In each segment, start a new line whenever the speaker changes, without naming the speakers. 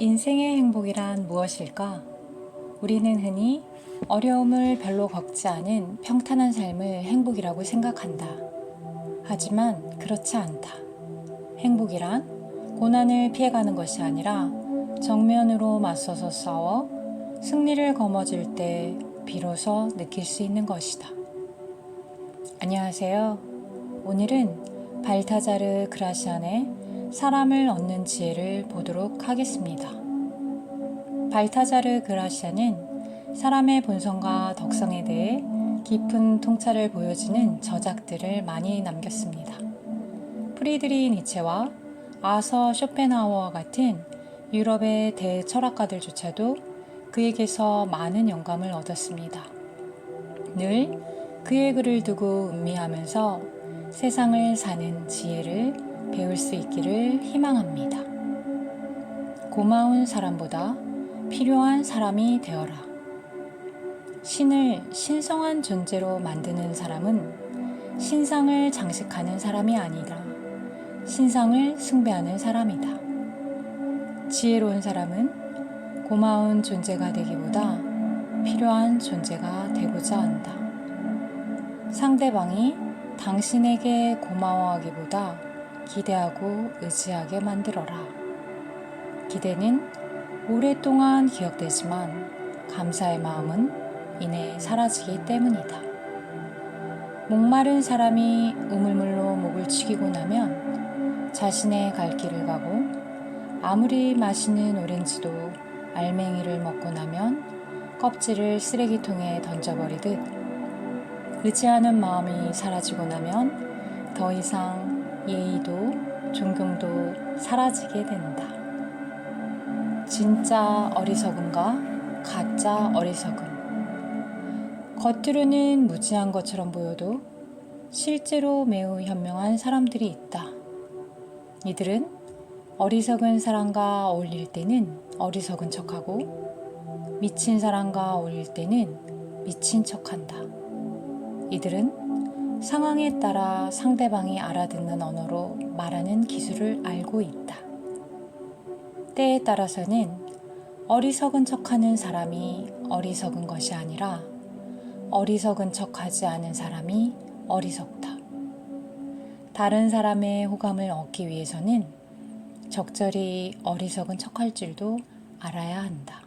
인생의 행복이란 무엇일까? 우리는 흔히 어려움을 별로 겪지 않은 평탄한 삶을 행복이라고 생각한다. 하지만 그렇지 않다. 행복이란 고난을 피해가는 것이 아니라 정면으로 맞서서 싸워 승리를 거머쥘 때 비로소 느낄 수 있는 것이다. 안녕하세요. 오늘은 발타자르 그라시안의 사람을 얻는 지혜를 보도록 하겠습니다. 발타자르 그라시안은 사람의 본성과 덕성에 대해 깊은 통찰을 보여주는 저작들을 많이 남겼습니다. 프리드리 니체와 아서 쇼펜하우어와 같은 유럽의 대철학가들조차도 그에게서 많은 영감을 얻었습니다. 늘 그의 글을 두고 음미하면서 세상을 사는 지혜를 배울 수 있기를 희망합니다. 고마운 사람보다 필요한 사람이 되어라. 신을 신성한 존재로 만드는 사람은 신상을 장식하는 사람이 아니라 신상을 숭배하는 사람이다. 지혜로운 사람은 고마운 존재가 되기보다 필요한 존재가 되고자 한다. 상대방이 당신에게 고마워하기보다 기대하고 의지하게 만들어라. 기대는 오랫동안 기억되지만 감사의 마음은 이내 사라지기 때문이다. 목마른 사람이 우물물로 목을 축이고 나면 자신의 갈 길을 가고 아무리 맛있는 오렌지도 알맹이를 먹고 나면 껍질을 쓰레기통에 던져버리듯 의지하는 마음이 사라지고 나면 더 이상 예의도 존경도 사라지게 된다. 진짜 어리석음과 가짜 어리석음. 겉으로는 무지한 것처럼 보여도 실제로 매우 현명한 사람들이 있다. 이들은 어리석은 사람과 어울릴 때는 어리석은 척하고 미친 사람과 어울릴 때는 미친 척한다. 이들은 상황에 따라 상대방이 알아듣는 언어로 말하는 기술을 알고 있다. 때에 따라서는 어리석은 척하는 사람이 어리석은 것이 아니라 어리석은 척하지 않은 사람이 어리석다. 다른 사람의 호감을 얻기 위해서는 적절히 어리석은 척할 줄도 알아야 한다.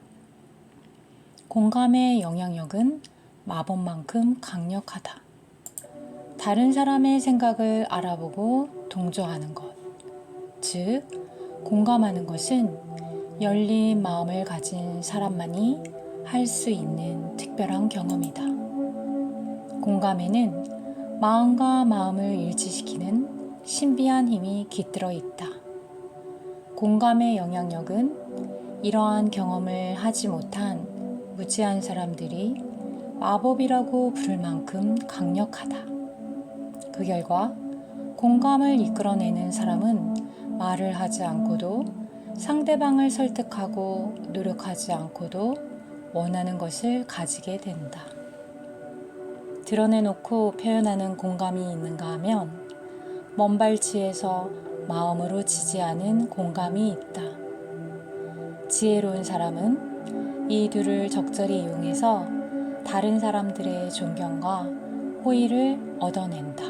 공감의 영향력은 마법만큼 강력하다. 다른 사람의 생각을 알아보고 동조하는 것, 즉 공감하는 것은 열린 마음을 가진 사람만이 할 수 있는 특별한 경험이다. 공감에는 마음과 마음을 일치시키는 신비한 힘이 깃들어 있다. 공감의 영향력은 이러한 경험을 하지 못한 무지한 사람들이 마법이라고 부를 만큼 강력하다. 그 결과 공감을 이끌어내는 사람은 말을 하지 않고도 상대방을 설득하고 노력하지 않고도 원하는 것을 가지게 된다. 드러내놓고 표현하는 공감이 있는가 하면 먼발치에서 마음으로 지지하는 공감이 있다. 지혜로운 사람은 이 둘을 적절히 이용해서 다른 사람들의 존경과 호의를 얻어낸다.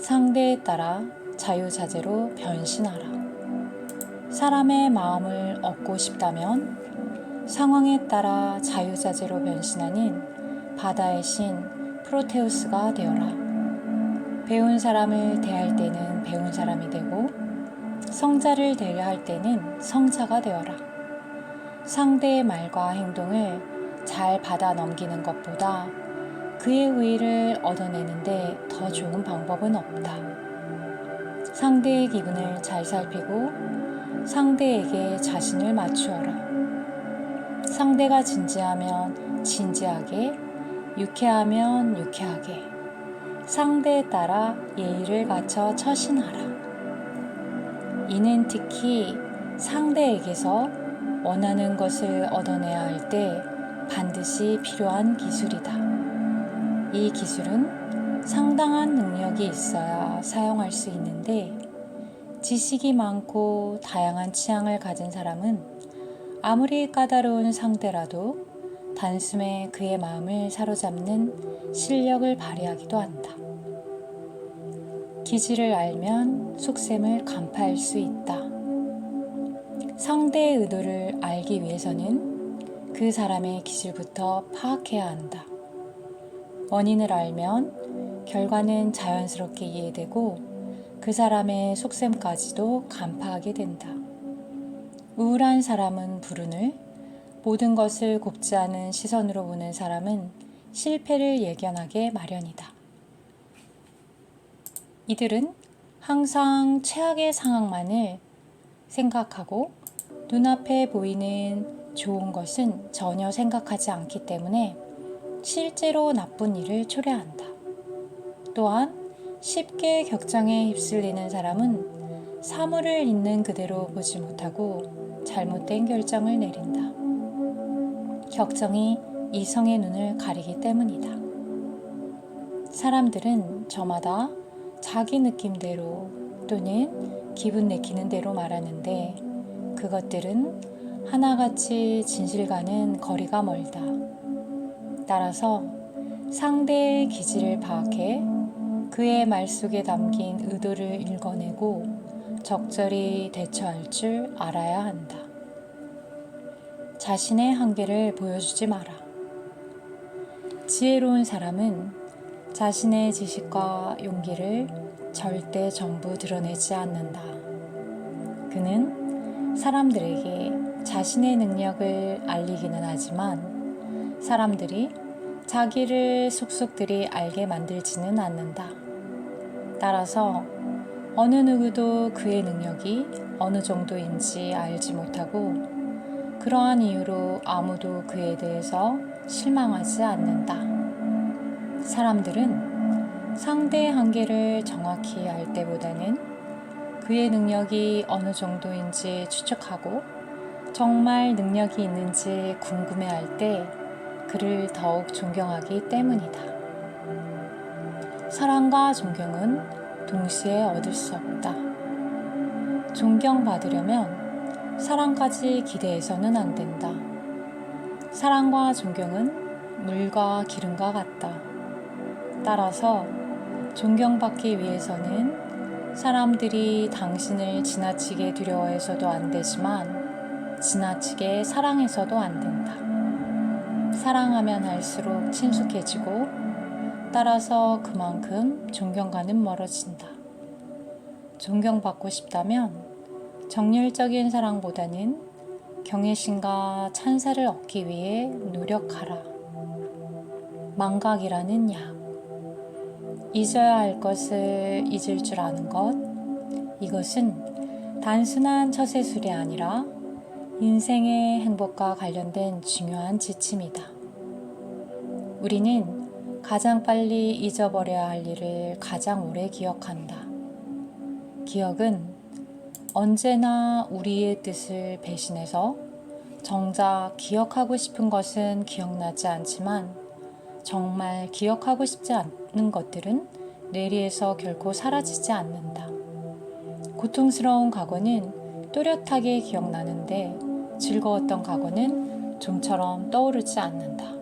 상대에 따라 자유자재로 변신하라. 사람의 마음을 얻고 싶다면 상황에 따라 자유자재로 변신하는 바다의 신 프로테우스가 되어라. 배운 사람을 대할 때는 배운 사람이 되고 성자를 대려 할 때는 성자가 되어라. 상대의 말과 행동을 잘 받아 넘기는 것보다 그의 호의를 얻어내는데 더 좋은 방법은 없다. 상대의 기분을 잘 살피고 상대에게 자신을 맞추어라. 상대가 진지하면 진지하게, 유쾌하면 유쾌하게, 상대에 따라 예의를 갖춰 처신하라. 이는 특히 상대에게서 원하는 것을 얻어내야 할 때 반드시 필요한 기술이다. 이 기술은 상당한 능력이 있어야 사용할 수 있는데 지식이 많고 다양한 취향을 가진 사람은 아무리 까다로운 상대라도 단숨에 그의 마음을 사로잡는 실력을 발휘하기도 한다. 기질을 알면 속셈을 간파할 수 있다. 상대의 의도를 알기 위해서는 그 사람의 기질부터 파악해야 한다. 원인을 알면 결과는 자연스럽게 이해되고 그 사람의 속셈까지도 간파하게 된다. 우울한 사람은 불운을, 모든 것을 곱지 않은 시선으로 보는 사람은 실패를 예견하게 마련이다. 이들은 항상 최악의 상황만을 생각하고 눈앞에 보이는 좋은 것은 전혀 생각하지 않기 때문에 실제로 나쁜 일을 초래한다. 또한 쉽게 격정에 휩쓸리는 사람은 사물을 있는 그대로 보지 못하고 잘못된 결정을 내린다. 격정이 이성의 눈을 가리기 때문이다. 사람들은 저마다 자기 느낌대로 또는 기분 내키는 대로 말하는데 그것들은 하나같이 진실과는 거리가 멀다. 따라서 상대의 기질을 파악해 그의 말 속에 담긴 의도를 읽어내고 적절히 대처할 줄 알아야 한다. 자신의 한계를 보여주지 마라. 지혜로운 사람은 자신의 지식과 용기를 절대 전부 드러내지 않는다. 그는 사람들에게 자신의 능력을 알리기는 하지만 사람들이 자기를 속속들이 알게 만들지는 않는다. 따라서 어느 누구도 그의 능력이 어느 정도인지 알지 못하고 그러한 이유로 아무도 그에 대해서 실망하지 않는다. 사람들은 상대의 한계를 정확히 알 때보다는 그의 능력이 어느 정도인지 추측하고 정말 능력이 있는지 궁금해할 때 그를 더욱 존경하기 때문이다. 사랑과 존경은 동시에 얻을 수 없다. 존경받으려면 사랑까지 기대해서는 안 된다. 사랑과 존경은 물과 기름과 같다. 따라서 존경받기 위해서는 사람들이 당신을 지나치게 두려워해서도 안 되지만 지나치게 사랑해서도 안 된다. 사랑하면 할수록 친숙해지고 따라서 그만큼 존경과는 멀어진다. 존경받고 싶다면 정열적인 사랑보다는 경외심과 찬사를 얻기 위해 노력하라. 망각이라는 약. 잊어야 할 것을 잊을 줄 아는 것. 이것은 단순한 처세술이 아니라 인생의 행복과 관련된 중요한 지침이다. 우리는 가장 빨리 잊어버려야 할 일을 가장 오래 기억한다. 기억은 언제나 우리의 뜻을 배신해서 정작 기억하고 싶은 것은 기억나지 않지만 정말 기억하고 싶지 않는 것들은 뇌리에서 결코 사라지지 않는다. 고통스러운 과거는 또렷하게 기억나는데 즐거웠던 과거는 좀처럼 떠오르지 않는다.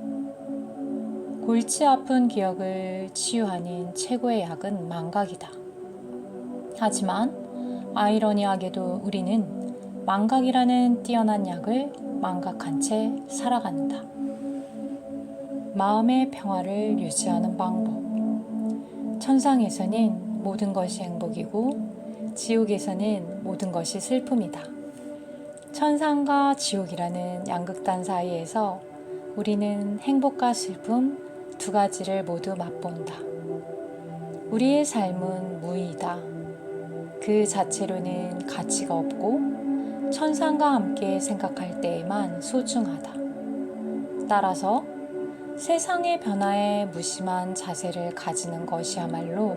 골치 아픈 기억을 치유하는 최고의 약은 망각이다. 하지만 아이러니하게도 우리는 망각이라는 뛰어난 약을 망각한 채 살아간다. 마음의 평화를 유지하는 방법. 천상에서는 모든 것이 행복이고 지옥에서는 모든 것이 슬픔이다. 천상과 지옥이라는 양극단 사이에서 우리는 행복과 슬픔 두 가지를 모두 맛본다. 우리의 삶은 무의이다. 그 자체로는 가치가 없고 천상과 함께 생각할 때에만 소중하다. 따라서 세상의 변화에 무심한 자세를 가지는 것이야말로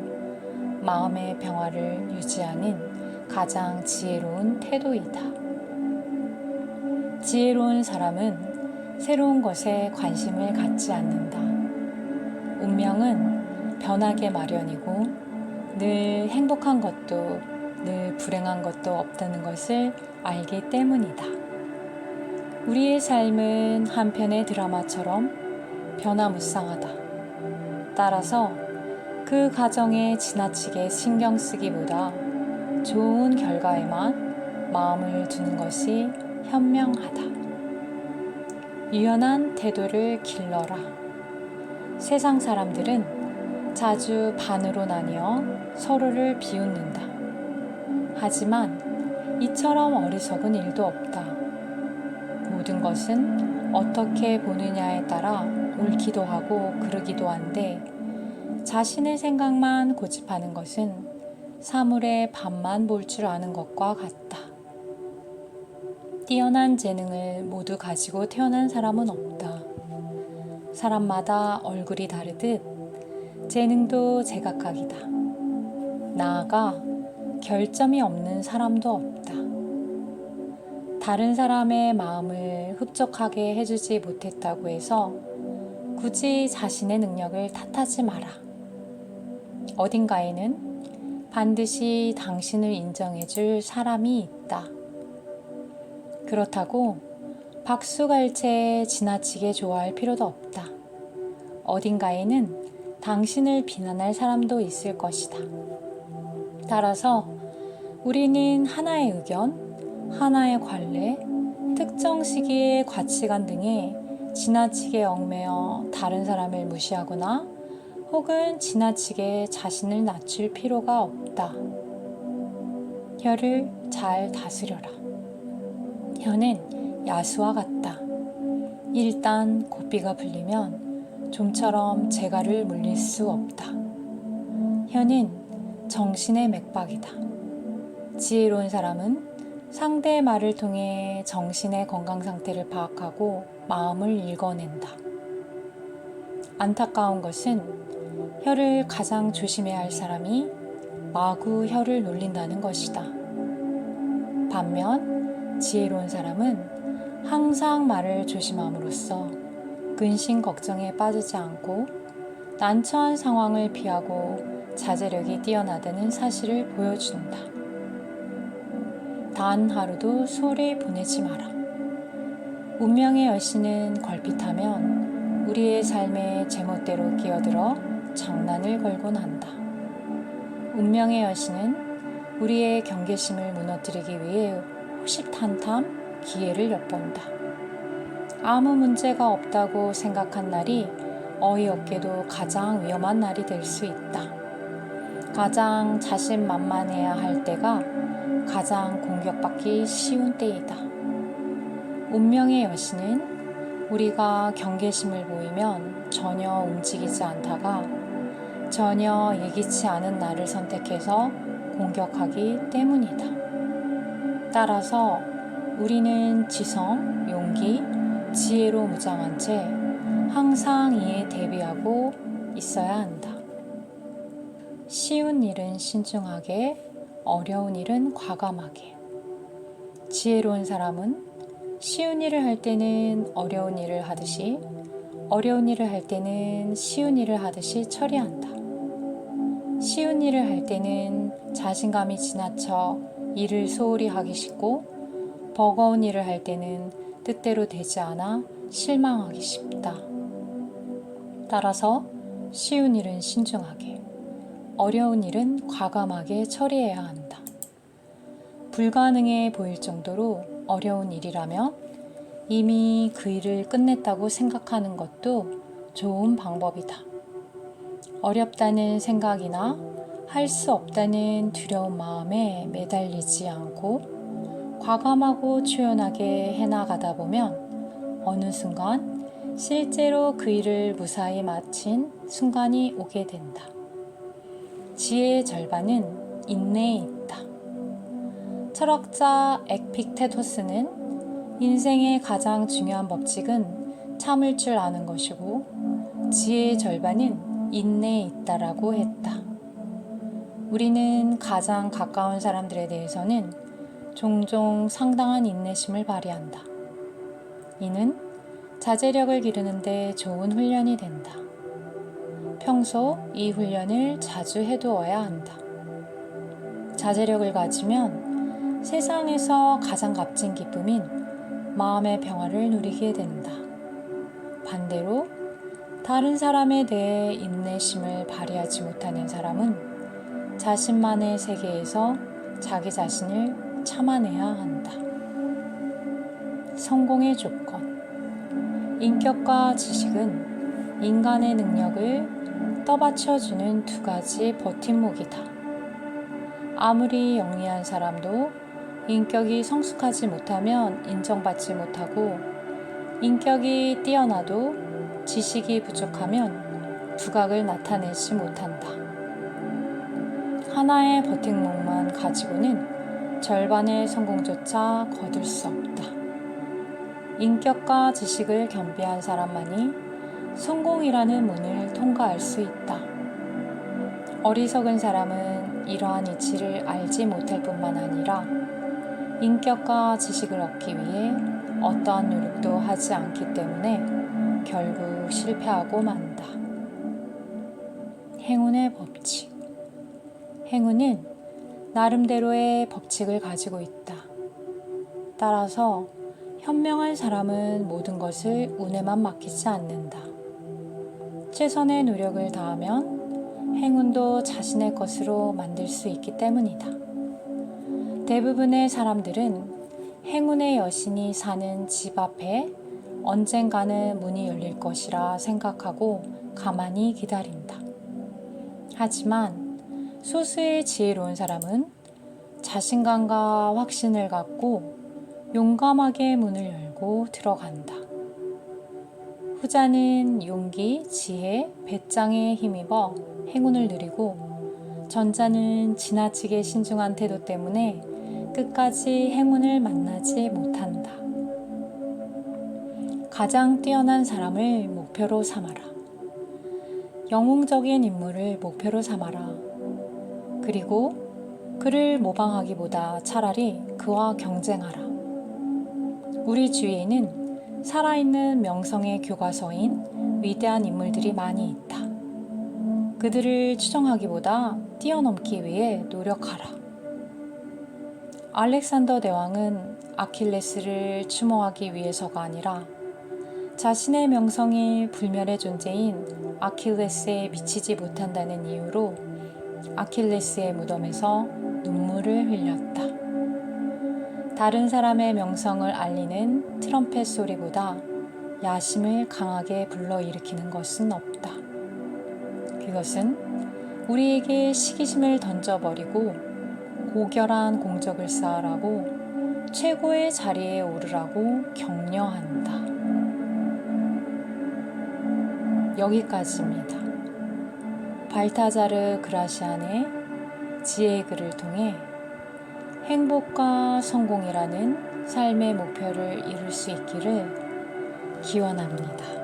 마음의 평화를 유지하는 가장 지혜로운 태도이다. 지혜로운 사람은 새로운 것에 관심을 갖지 않는다. 운명은 변하게 마련이고 늘 행복한 것도 늘 불행한 것도 없다는 것을 알기 때문이다. 우리의 삶은 한편의 드라마처럼 변화무쌍하다. 따라서 그 과정에 지나치게 신경 쓰기보다 좋은 결과에만 마음을 두는 것이 현명하다. 유연한 태도를 길러라. 세상 사람들은 자주 반으로 나뉘어 서로를 비웃는다. 하지만 이처럼 어리석은 일도 없다. 모든 것은 어떻게 보느냐에 따라 옳기도 하고 그르기도 한데 자신의 생각만 고집하는 것은 사물의 반만 볼 줄 아는 것과 같다. 뛰어난 재능을 모두 가지고 태어난 사람은 없다. 사람마다 얼굴이 다르듯 재능도 제각각이다. 나아가 결점이 없는 사람도 없다. 다른 사람의 마음을 흡족하게 해주지 못했다고 해서 굳이 자신의 능력을 탓하지 마라. 어딘가에는 반드시 당신을 인정해줄 사람이 있다. 그렇다고 박수갈채 지나치게 좋아할 필요도 없다. 어딘가에는 당신을 비난할 사람도 있을 것이다. 따라서 우리는 하나의 의견, 하나의 관례, 특정 시기의 가치관 등에 지나치게 얽매여 다른 사람을 무시하거나 혹은 지나치게 자신을 낮출 필요가 없다. 혀를 잘 다스려라. 혀는 야수와 같다. 일단 고삐가 풀리면 좀처럼 재갈을 물릴 수 없다. 혀는 정신의 맥박이다. 지혜로운 사람은 상대의 말을 통해 정신의 건강 상태를 파악하고 마음을 읽어낸다. 안타까운 것은 혀를 가장 조심해야 할 사람이 마구 혀를 놀린다는 것이다. 반면 지혜로운 사람은 항상 말을 조심함으로써 근심 걱정에 빠지지 않고 난처한 상황을 피하고 자제력이 뛰어나다는 사실을 보여준다. 단 하루도 소홀히 보내지 마라. 운명의 여신은 걸핏하면 우리의 삶에 제멋대로 끼어들어 장난을 걸곤 한다. 운명의 여신은 우리의 경계심을 무너뜨리기 위해 호시탐탐 기회를 엿본다. 아무 문제가 없다고 생각한 날이 어이없게도 가장 위험한 날이 될 수 있다. 가장 자신만만해야 할 때가 가장 공격받기 쉬운 때이다. 운명의 여신은 우리가 경계심을 보이면 전혀 움직이지 않다가 전혀 예기치 않은 날을 선택해서 공격하기 때문이다. 따라서 우리는 지성, 용기, 지혜로 무장한 채 항상 이에 대비하고 있어야 한다. 쉬운 일은 신중하게, 어려운 일은 과감하게. 지혜로운 사람은 쉬운 일을 할 때는 어려운 일을 하듯이, 어려운 일을 할 때는 쉬운 일을 하듯이 처리한다. 쉬운 일을 할 때는 자신감이 지나쳐 일을 소홀히 하기 쉽고, 버거운 일을 할 때는 뜻대로 되지 않아 실망하기 쉽다. 따라서 쉬운 일은 신중하게, 어려운 일은 과감하게 처리해야 한다. 불가능해 보일 정도로 어려운 일이라면 이미 그 일을 끝냈다고 생각하는 것도 좋은 방법이다. 어렵다는 생각이나 할 수 없다는 두려운 마음에 매달리지 않고 과감하고 초연하게 해나가다 보면 어느 순간 실제로 그 일을 무사히 마친 순간이 오게 된다. 지혜의 절반은 인내에 있다. 철학자 에픽테토스는 인생의 가장 중요한 법칙은 참을 줄 아는 것이고 지혜의 절반은 인내에 있다라고 했다. 우리는 가장 가까운 사람들에 대해서는 종종 상당한 인내심을 발휘한다. 이는 자제력을 기르는데 좋은 훈련이 된다. 평소 이 훈련을 자주 해두어야 한다. 자제력을 가지면 세상에서 가장 값진 기쁨인 마음의 평화를 누리게 된다. 반대로 다른 사람에 대해 인내심을 발휘하지 못하는 사람은 자신만의 세계에서 자기 자신을 참아내야 한다. 성공의 조건. 인격과 지식은 인간의 능력을 떠받쳐주는 두 가지 버팀목이다. 아무리 영리한 사람도 인격이 성숙하지 못하면 인정받지 못하고, 인격이 뛰어나도 지식이 부족하면 두각을 나타내지 못한다. 하나의 버팀목만 가지고는 절반의 성공조차 거둘 수 없다. 인격과 지식을 겸비한 사람만이 성공이라는 문을 통과할 수 있다. 어리석은 사람은 이러한 이치를 알지 못할 뿐만 아니라 인격과 지식을 얻기 위해 어떠한 노력도 하지 않기 때문에 결국 실패하고 만다. 행운의 법칙. 행운은 나름대로의 법칙을 가지고 있다. 따라서 현명한 사람은 모든 것을 운에만 맡기지 않는다. 최선의 노력을 다하면 행운도 자신의 것으로 만들 수 있기 때문이다. 대부분의 사람들은 행운의 여신이 사는 집 앞에 언젠가는 문이 열릴 것이라 생각하고 가만히 기다린다. 하지만 소수의 지혜로운 사람은 자신감과 확신을 갖고 용감하게 문을 열고 들어간다. 후자는 용기, 지혜, 배짱에 힘입어 행운을 누리고, 전자는 지나치게 신중한 태도 때문에 끝까지 행운을 만나지 못한다. 가장 뛰어난 사람을 목표로 삼아라. 영웅적인 인물을 목표로 삼아라. 그리고 그를 모방하기보다 차라리 그와 경쟁하라. 우리 주위에는 살아있는 명성의 교과서인 위대한 인물들이 많이 있다. 그들을 추종하기보다 뛰어넘기 위해 노력하라. 알렉산더 대왕은 아킬레스를 추모하기 위해서가 아니라 자신의 명성이 불멸의 존재인 아킬레스에 미치지 못한다는 이유로 아킬레스의 무덤에서 눈물을 흘렸다. 다른 사람의 명성을 알리는 트럼펫 소리보다 야심을 강하게 불러일으키는 것은 없다. 그것은 우리에게 시기심을 던져버리고 고결한 공적을 쌓으라고, 최고의 자리에 오르라고 격려한다. 여기까지입니다. 발타자르 그라시안의 지혜의 글을 통해 행복과 성공이라는 삶의 목표를 이룰 수 있기를 기원합니다.